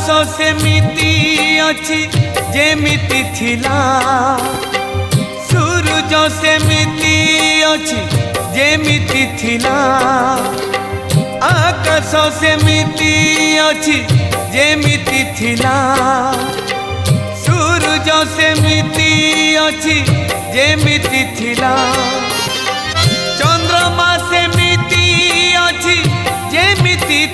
आकाश सेमिति अछि जेमिति थिला सूरज सेमिति अछि जेमिति थिला आकाश सेमिति अछि जेमिति थिला सूरज सेमिति अछि जेमिति थिला चंद्रमा सेमिति अछि जेमिति